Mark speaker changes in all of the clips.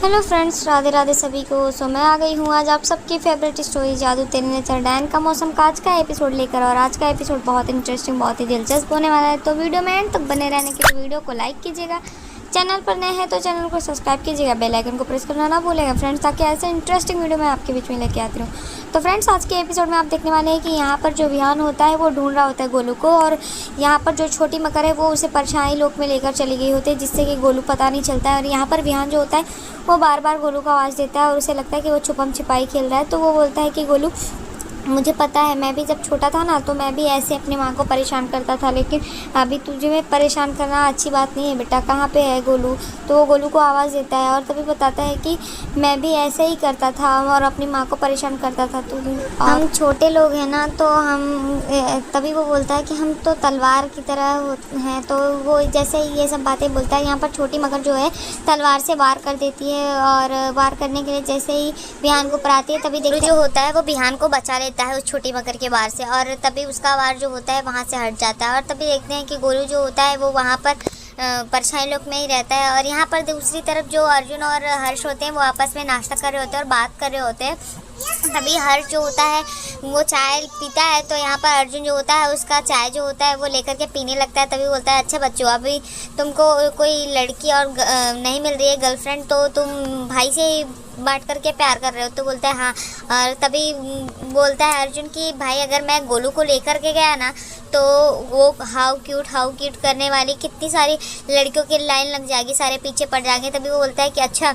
Speaker 1: Hello friends, Radhe Radhe सभी को। सो मैं आ गई हूँ आज आप सबकी फेवरेट स्टोरी जादू तेरे नेचर डैन का मौसम का आज का एपिसोड लेकर। और आज का एपिसोड बहुत इंटरेस्टिंग, बहुत ही दिलचस्प होने वाला है। तो वीडियो में एंड तक बने रहने के लिए वीडियो को लाइक कीजिएगा। चैनल पर नए हैं तो चैनल को सब्सक्राइब कीजिएगा, बेल आइकन को प्रेस करना ना भूलेगा फ्रेंड्स, ताकि ऐसे इंटरेस्टिंग वीडियो मैं आपके बीच में लेके आती रहूँ। तो फ्रेंड्स, आज के एपिसोड में आप देखने वाले हैं कि यहाँ पर जो विहान होता है वो ढूंढ रहा होता है गोलू को, और यहाँ पर जो छोटी मकर है वो उसे परछाई लोक में लेकर चली गई होती है, जिससे कि गोलू पता नहीं चलता है। और यहाँ पर विहान जो होता है वो बार बार गोलू को आवाज़ देता है और उसे लगता है कि वो छुपम छिपाई खेल रहा है। तो वो बोलता है कि गोलू, मुझे पता है, मैं भी जब छोटा था ना तो मैं भी ऐसे अपनी माँ को परेशान करता था, लेकिन अभी तुझे में परेशान करना अच्छी बात नहीं है बेटा। कहाँ पे है गोलू? तो वो गोलू को आवाज़ देता है और तभी बताता है कि मैं भी ऐसे ही करता था और अपनी माँ को परेशान करता था। तो हम छोटे लोग हैं ना, तो हम तभी वो बोलता है कि हम तो तलवार की तरह हैं। तो वो जैसे ही ये सब बातें बोलता है, यहाँ पर छोटी मगर जो है तलवार से वार कर देती है, और वार करने के लिए जैसे ही बिहान को पराती है, तभी देखो जो होता है वो बिहान को बचा लेता है उस छोटी मकर के वार से, और तभी उसका वार जो होता है वहाँ से हट जाता है। और तभी देखते हैं कि गोलू जो होता है वो वहाँ पर परछाई लोक में ही रहता है। और यहाँ पर दूसरी तरफ जो अर्जुन और हर्ष होते हैं वो आपस में नाश्ता कर रहे होते हैं और बात कर रहे होते हैं। तभी हर्ष जो होता है वो चाय पीता है, तो यहाँ पर अर्जुन जो होता है उसका चाय जो होता है वो लेकर के पीने लगता है। तभी बोलता है, अच्छा बच्चों, अभी तुमको कोई लड़की और नहीं मिल रही है गर्लफ्रेंड, तो तुम भाई से ही बांट करके प्यार कर रहे हो? तो बोलता है हाँ। और तभी बोलता है अर्जुन कि भाई, अगर मैं गोलू को लेकर के गया ना तो वो हाउ क्यूट करने वाली कितनी सारी लड़कियों की लाइन लग जाएगी, सारे पीछे पड़ जाएंगे। तभी वो बोलता है कि अच्छा,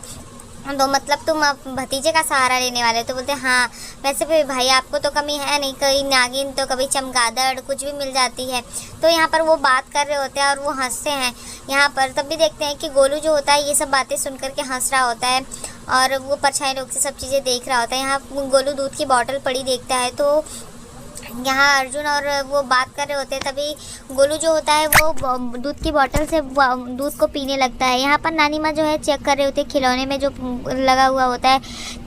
Speaker 1: तो मतलब तुम भतीजे का सहारा लेने वाले? तो बोलते हैं हाँ, वैसे भी भाई आपको तो कमी है नहीं, कभी नागिन तो कभी चमगादड़ कुछ भी मिल जाती है। तो यहाँ पर वो बात कर रहे होते हैं और वो हंसते हैं यहाँ पर। तब भी देखते हैं कि गोलू जो होता है ये सब बातें सुन करके हंस रहा होता है और वो परछाई लोग से सब चीज़ें देख रहा होता है। यहाँ गोलू दूध की बॉटल पड़ी देखता है, तो यहाँ अर्जुन और वो बात कर रहे होते हैं। तभी गोलू जो होता है वो दूध की बोतल से दूध को पीने लगता है। यहाँ पर नानी माँ जो है चेक कर रहे होते हैं खिलौने में जो लगा हुआ होता है,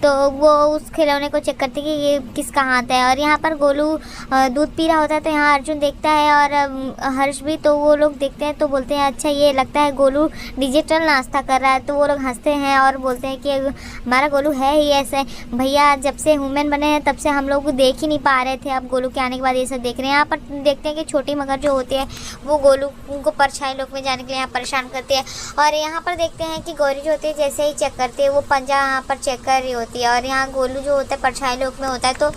Speaker 1: तो वो उस खिलौने को चेक करते हैं कि ये किसका हाथ है। और यहाँ पर गोलू दूध पी रहा होता है, तो यहाँ अर्जुन देखता है और हर्ष भी, तो वो लोग देखते हैं तो बोलते हैं अच्छा, ये लगता है गोलू डिजिटल नाश्ता कर रहा है। तो वो लोग हंसते हैं और बोलते हैं कि हमारा गोलू है ही ऐसे भैया, जब से ह्यूमन बने हैं तब से हम लोग देख ही नहीं पा रहे थे, अब गोलू के आने के बाद ये सब देख रहे हैं। यहाँ पर देखते हैं कि छोटी मगर जो होती है वो गोलू को परछाई लोक में जाने के लिए यहाँ परेशान करती है। और यहाँ पर देखते हैं कि गौरी जो होती है जैसे ही चेक करती है वो पंजा यहाँ पर चेक कर रही होती है, और यहाँ गोलू जो होता है परछाई लोक में होता है, तो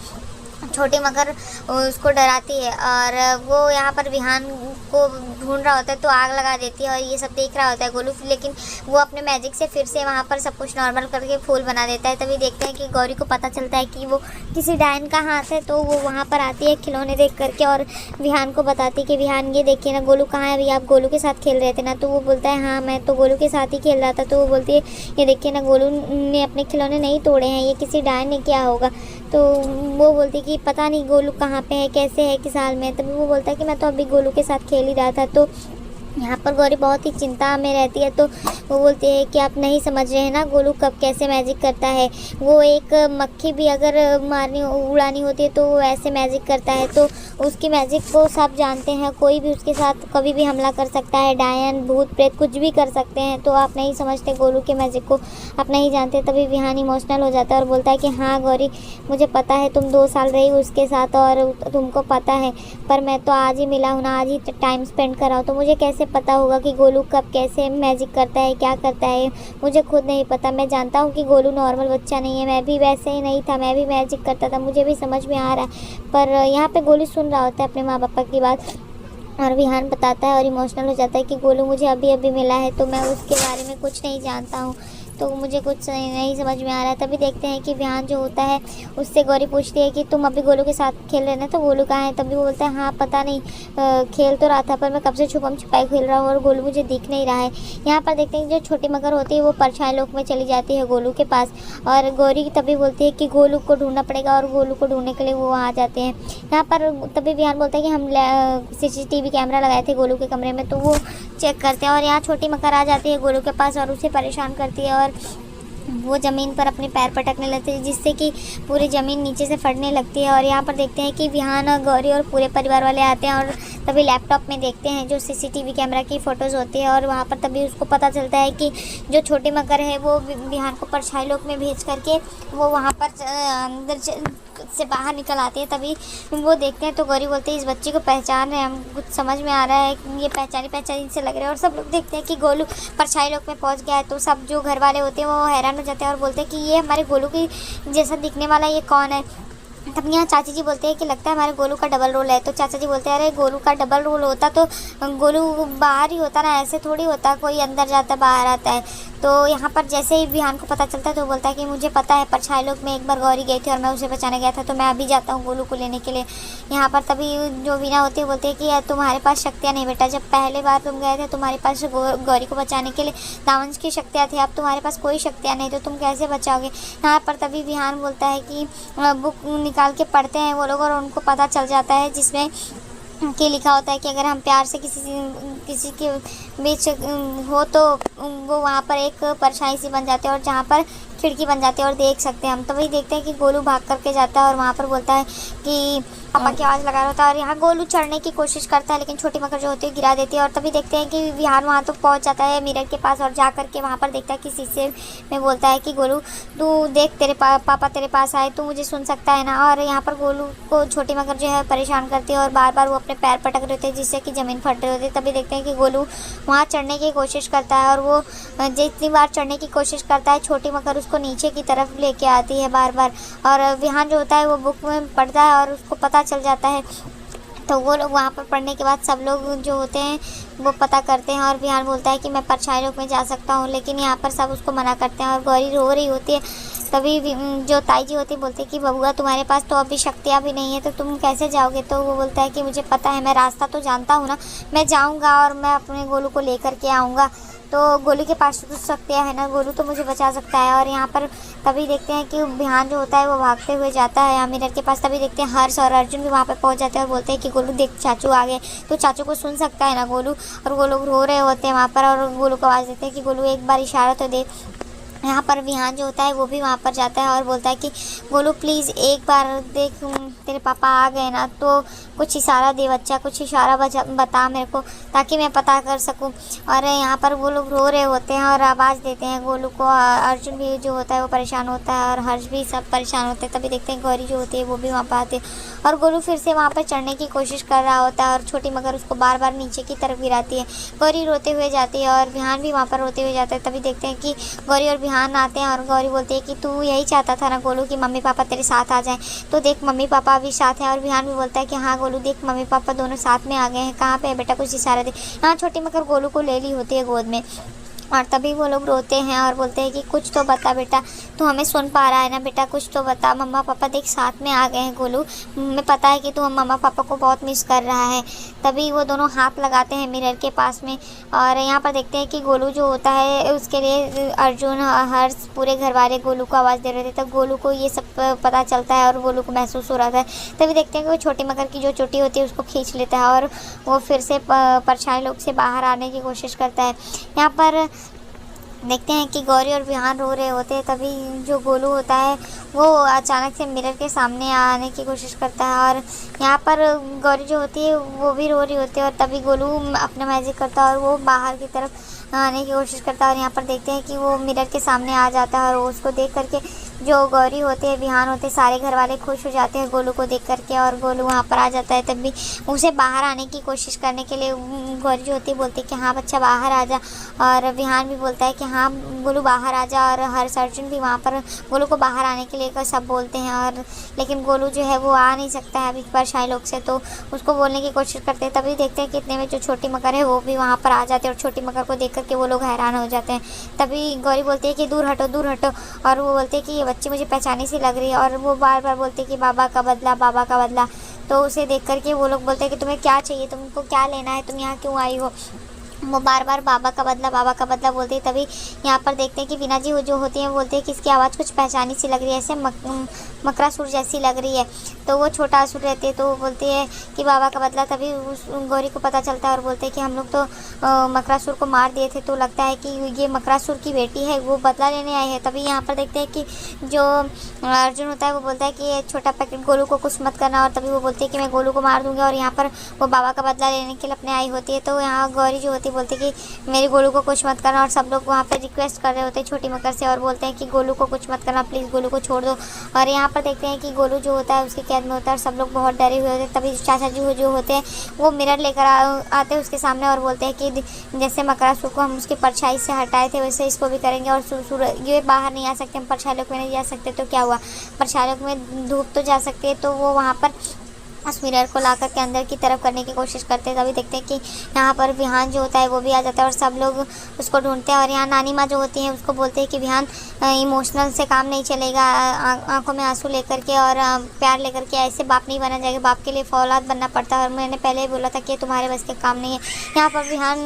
Speaker 1: छोटी मगर उसको डराती है और वो यहाँ पर विहान को ढूंढ रहा होता है, तो आग लगा देती है और ये सब देख रहा होता है गोलू। लेकिन वो अपने मैजिक से फिर से वहाँ पर सब कुछ नॉर्मल करके फूल बना देता है। तभी देखते हैं कि गौरी को पता चलता है कि वो किसी डायन का हाथ है, तो वो वहाँ पर आती है खिलौने देख करके और विहान को बताती है कि विहान ये देखिए ना, गोलू कहाँ है? अभी आप गोलू के साथ खेल रहे थे ना? तो वो बोलता है हाँ, मैं तो गोलू के साथ ही खेल रहा था। तो वो बोलती है ये देखिए ना, गोलू ने अपने खिलौने नहीं तोड़े हैं, ये किसी डायन ने किया होगा। तो वो बोलती है कि पता नहीं गोलू कहाँ पे है, कैसे है, किस हाल में है। तभी वो बोलता है कि मैं तो अभी गोलू के साथ खेल ही रहा था। तो यहाँ पर गौरी बहुत ही चिंता में रहती है, तो वो बोलती है कि आप नहीं समझ रहे हैं ना, गोलू कब कैसे मैजिक करता है। वो एक मक्खी भी अगर उड़ानी होती है तो वो ऐसे मैजिक करता है, तो उसकी मैजिक को सब जानते हैं, कोई भी उसके साथ कभी भी हमला कर सकता है, डायन भूत प्रेत कुछ भी कर सकते हैं। तो आप नहीं समझते गोलू के मैजिक को, आप नहीं जानते। तभी विहान इमोशनल हो जाता है और बोलता है कि हाँ गौरी, मुझे पता है, तुम 2 साल रही हो उसके साथ और तुमको पता है, पर मैं तो आज ही मिला हूँ ना, आज ही टाइम स्पेंड कर रहा हूँ, तो मुझे कैसे पता होगा कि गोलू कब कैसे मैजिक करता है, क्या करता है, मुझे खुद नहीं पता। मैं जानता हूँ कि गोलू नॉर्मल बच्चा नहीं है, मैं भी वैसे ही नहीं था, मैं भी मैजिक करता था, मुझे भी समझ में आ रहा है। पर यहाँ पे गोलू सुन रहा होता है अपने माँ पापा की बात, और विहान बताता है और इमोशनल हो जाता है कि गोलू मुझे अभी अभी मिला है, तो मैं उसके बारे में कुछ नहीं जानता हूँ, तो मुझे कुछ नहीं समझ में आ रहा है। तभी देखते हैं कि विहान जो होता है उससे गौरी पूछती है कि तुम अभी गोलू के साथ खेल रहे ना, तो गोलू कहाँ है? तभी वो बोलता है हाँ पता नहीं, खेल तो रहा था पर मैं कब से छुपम छिपाई खेल रहा हूँ और गोलू मुझे दिख नहीं रहा है। यहाँ पर देखते हैं कि जो छोटी मगर होती है वो परछाई लोक में चली जाती है गोलू के पास, और गौरी तभी बोलती है कि गोलू को ढूंढना पड़ेगा, और गोलू को ढूंढने के लिए वो वहाँ जाते हैं। यहाँ पर तभी विहान बोलता है कि हम CCTV कैमरा लगाए थे गोलू के कमरे में, तो वो चेक करते हैं। और यहाँ छोटी मकर आ जाती है गोलू के पास और उसे परेशान करती है, और वो ज़मीन पर अपने पैर पटकने लगती है, जिससे कि पूरी ज़मीन नीचे से फटने लगती है। और यहाँ पर देखते हैं कि विहान और गौरी और पूरे परिवार वाले आते हैं और तभी लैपटॉप में देखते हैं जो सीसीटीवी कैमरा की फ़ोटोज़ होती है, और वहाँ पर तभी उसको पता चलता है कि जो छोटी मकर है वो विहान को परछाई लोक में भेज करके वो वहाँ पर अंदर से बाहर निकल आती है। तभी वो देखते हैं तो गौरी बोलते हैं इस बच्ची को पहचान रहे हैं हम, कुछ समझ में आ रहा है, ये पहचानी से लग रहा है। और सब लोग देखते हैं कि गोलू परछाई लोक में पहुंच गया है। तो सब जो घर वाले होते हैं वो हैरान हो जाते हैं और बोलते हैं कि ये हमारे गोलू की जैसा दिखने वाला ये कौन है। तब यहाँ चाची जी बोलते हैं कि लगता है हमारे गोलू का डबल रोल है। तो चाचा जी बोलते हैं अरे गोलू का डबल रोल होता तो गोलू बाहर ही होता ना, ऐसे थोड़ी होता, कोई अंदर जाता बाहर आता है। तो यहाँ पर जैसे ही विहान को पता चलता है तो बोलता है कि मुझे पता है परछाई लोक में एक बार गौरी गई थी और मैं उसे बचाने गया था, तो मैं अभी जाता हूँ गोलू को लेने के लिए। यहाँ पर तभी जो वीना होती है बोलती है कि यार तुम्हारे पास शक्तियाँ नहीं बेटा, जब पहले बार तुम गए थे तुम्हारे पास गौरी को बचाने के लिए दावंश की शक्तियाँ थी, अब तुम्हारे पास कोई शक्तियाँ नहीं, तो तुम कैसे बचाओगे। यहाँ पर तभी विहान बोलता है कि बुक निकाल के पढ़ते हैं वो लोग और उनको पता चल जाता है जिसमें कि लिखा होता है कि अगर हम प्यार से किसी के बीच हो तो वो वहाँ पर एक परछाई सी बन जाती है और जहाँ पर खिड़की बन जाती है और देख सकते हैं हम। तो वही देखते हैं कि गोलू भाग करके जाता है और वहाँ पर बोलता है कि पापा की आवाज़ लगा रहा होता है। और यहाँ गोलू चढ़ने की कोशिश करता है लेकिन छोटी मकर जो होती है गिरा देती है। और तभी देखते हैं कि विहान वहाँ तो पहुँच जाता है मिरर के पास और जा करके वहाँ पर देखता है कि शीशे में बोलता है कि गोलू तू देख तेरे पापा तेरे पास आए, तू मुझे सुन सकता है ना। और यहाँ पर गोलू को छोटी मकर जो है परेशान करती है और बार बार वो अपने पैर पटक रहे होते हैं जिससे कि ज़मीन फट रही होती है। तभी देखते हैं कि गोलू वहाँ चढ़ने की कोशिश करता है और वो जितनी बार चढ़ने की कोशिश करता है छोटी मकर उसको नीचे की तरफ लेके आती है बार बार। और विहान जो होता है वो बुक में पढ़ता है और उसको पता चल जाता है। तो वो लोग वहाँ पर पढ़ने के बाद सब लोग जो होते हैं वो पता करते हैं और विहान बोलता है कि मैं परछाई लोक में जा सकता हूँ, लेकिन यहाँ पर सब उसको मना करते हैं और गौरी रो रही होती है। तभी जो ताई जी होती है बोलती है कि बबुआ तुम्हारे पास तो अभी शक्तियाँ भी नहीं है तो तुम कैसे जाओगे। तो वो बोलता है कि मुझे पता है, मैं रास्ता तो जानता हूँ ना, मैं जाऊँगा और मैं अपने गोलू को लेकर के आऊँगा। तो गोलू के पास तो शक्तियाँ है ना, गोलू तो मुझे बचा सकता है। और यहाँ पर तभी देखते हैं कि विहान जो होता है वो भागते हुए जाता है मिरर के पास। तभी देखते हैं हर्ष और अर्जुन भी वहाँ पर पहुँच जाते हैं और बोलते हैं कि गोलू देख चाचू आ गए। तो चाचू को सुन सकता है ना गोलू, और वो लोग रो रहे होते हैं वहाँ पर और गोलू को आवाज़ देते हैं कि गोलू एक बार इशारा तो दे। यहाँ पर विहान जो होता है वो भी वहाँ पर जाता है और बोलता है कि गोलू प्लीज़ एक बार देख तेरे पापा आ गए ना, तो कुछ इशारा दे बच्चा, कुछ इशारा बता मेरे को ताकि मैं पता कर सकूं। और यहाँ पर वो लोग रो रहे होते हैं और आवाज़ देते हैं गोलू को। अर्जुन भी जो होता है वो परेशान होता है और हर्ष भी सब परेशान होते हैं। तभी देखते हैं गौरी जो होती है वो भी वहाँ पर आती है और गोलू फिर से वहाँ पर चढ़ने की कोशिश कर रहा होता है और छोटी मगर उसको बार बार नीचे की तरफ गिराती है। गौरी रोते हुए जाती है और विहान भी वहाँ पर रोते हुए जाता है। तभी देखते हैं कि गौरी और विहान आते हैं और गौरी बोलती है कि तू यही चाहता था ना गोलू कि मम्मी पापा तेरे साथ आ जाएं, तो देख मम्मी पापा अभी साथ हैं। और विहान भी बोलता है कि हाँ गोलू देख मम्मी पापा दोनों साथ में आ गए हैं, कहाँ पे है बेटा, कुछ इशारा दे। हाँ छोटी मकर गोलू को ले ली होती है गोद में और तभी वो लोग रोते हैं और बोलते हैं कि कुछ तो बता बेटा, तू हमें सुन पा रहा है ना बेटा, कुछ तो बता। मम्मा पापा देख साथ में आ गए हैं गोलू, हमें पता है कि तू मम्मा पापा को बहुत मिस कर रहा है। तभी वो दोनों हाथ लगाते हैं मिरर के पास में और यहाँ पर देखते हैं कि गोलू जो होता है उसके लिए अर्जुन हर्ष पूरे घर वाले गोलू को आवाज़ दे रहे थे। तब गोलू को ये सब पता चलता है और गोलू को महसूस हो रहा था। तभी देखते हैं कि वो छोटी मकर की जो चोटी होती है उसको खींच लेता है और वो फिर से परछाई लोक से बाहर आने की कोशिश करता है। यहाँ पर देखते हैं कि गौरी और विहान रो रहे होते हैं। तभी जो गोलू होता है वो अचानक से मिरर के सामने आने की कोशिश करता है और यहाँ पर गौरी जो होती है वो भी रो रही होती है। और तभी गोलू अपना मैजिक करता है और वो बाहर की तरफ आने की कोशिश करता है और यहाँ पर देखते हैं कि वो मिरर के सामने आ जाता है और उसको देख करके जो गौरी होते हैं विहान होते हैं सारे घर वाले खुश हो जाते हैं गोलू को देख करके और गोलू वहाँ पर आ जाता है। तब भी उसे बाहर आने की कोशिश करने के लिए गौरी जो होती है बोलती है कि हाँ बच्चा बाहर आ जा, और विहान भी बोलता है कि हाँ गोलू बाहर आ जा। और हर्ष अर्जुन भी वहाँ पर गोलू को बाहर आने के लिए सब बोलते हैं और लेकिन गोलू जो है वो आ नहीं सकता है अभी परछाई लोक से, तो उसको बोलने की कोशिश करते हैं। तभी देखते हैं कि इतने में जो छोटी मकर है वो भी वहाँ पर आ जाते हैं और छोटी मकर को देख करके वो लोग हैरान हो जाते हैं। तभी गौरी बोलती है कि दूर हटो दूर हटो, और वो बोलते हैं कि ये बच्ची मुझे पहचानी सी लग रही है और वो बार बार बोलते हैं कि बाबा का बदला बाबा का बदला। तो उसे देख करके वो लोग बोलते हैं कि तुम्हें क्या चाहिए, तुमको क्या लेना है, तुम यहाँ क्यों आई हो। वो बार बार बाबा का बदला बोलती है। तभी यहाँ पर देखते हैं कि वीना जी जो होती हैं बोलते हैं कि इसकी आवाज़ कुछ पहचानी सी लग रही है, ऐसे मकरासुर जैसी लग रही है। तो वो छोटा असुर रहती है, तो वो बोलती है कि बाबा का बदला। तभी उस गौरी को पता चलता है और बोलते हैं कि हम लोग तो मकरासुर को मार दिए थे, तो लगता है कि ये मकरासुर की बेटी है, वो बदला लेने आई है। तभी यहाँ पर देखते हैं कि जो अर्जुन होता है वो बोलता है कि ये छोटा पैकेट गोलू को कुछ मत करना, और तभी वो बोलती है कि मैं गोलू को मार दूंगी। और यहाँ पर वो बाबा का बदला लेने के लिए अपने आई होती है। तो यहाँ गौरी जो होती है बोलती है कि मेरी गोलू को कुछ मत करना, और सब लोग वहाँ पर रिक्वेस्ट कर रहे होते हैं छोटी मकर से, और बोलते हैं कि गोलू को कुछ मत करना, प्लीज़ गोलू को छोड़ दो। और यहाँ पर देखते हैं कि गोलू जो होता है उसकी कैद में होता है और सब लोग बहुत डरे हुए होते हैं। तभी चाचा जी जो होते हैं वो मिरर लेकर आते हैं उसके सामने और बोलते हैं कि जैसे मकरासुर को हम उसकी परछाई से हटाए थे वैसे इसको भी करेंगे, और ये बाहर नहीं आ सकते, हम परछाई लोक में नहीं जा सकते, तो क्या हुआ, परछाई लोक में धूप तो जा सकती है। तो वो वहाँ पर उस मिरर को लाकर के अंदर की तरफ करने की कोशिश करते हैं। तभी देखते हैं कि यहाँ पर विहान जो होता है वो भी आ जाता है और सब लोग उसको ढूंढते हैं। और यहाँ नानी माँ जो होती है उसको बोलते हैं कि विहान इमोशनल से काम नहीं चलेगा, आंखों में आंसू लेकर के और प्यार लेकर के ऐसे बाप नहीं बना जाएगा, बाप के लिए फौलाद बनना पड़ता है, और मैंने पहले ही बोला था कि तुम्हारे बस के काम नहीं है। यहाँ पर विहान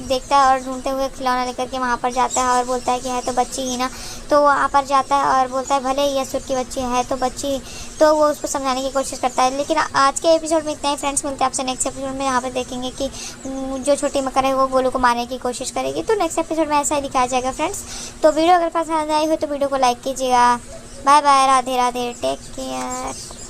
Speaker 1: देखता है और ढूंढते हुए खिलौना लेकर के वहाँ पर जाता है और बोलता है कि है तो बच्ची ही ना। तो वहाँ पर जाता है और बोलता है भले ही असुर की बच्ची है तो बच्ची, तो वो उसको समझाने की कोशिश करता है। लेकिन आज के एपिसोड में इतना ही फ्रेंड्स, मिलते हैं आपसे नेक्स्ट एपिसोड में। यहाँ पे देखेंगे कि जो छोटी मकर है वो गोलू को मारने की कोशिश करेगी, तो नेक्स्ट एपिसोड में ऐसा ही दिखाया जाएगा फ्रेंड्स। तो वीडियो अगर पसंद आई हो तो वीडियो को लाइक कीजिएगा। Bye bye, Radhe Radhe, take care.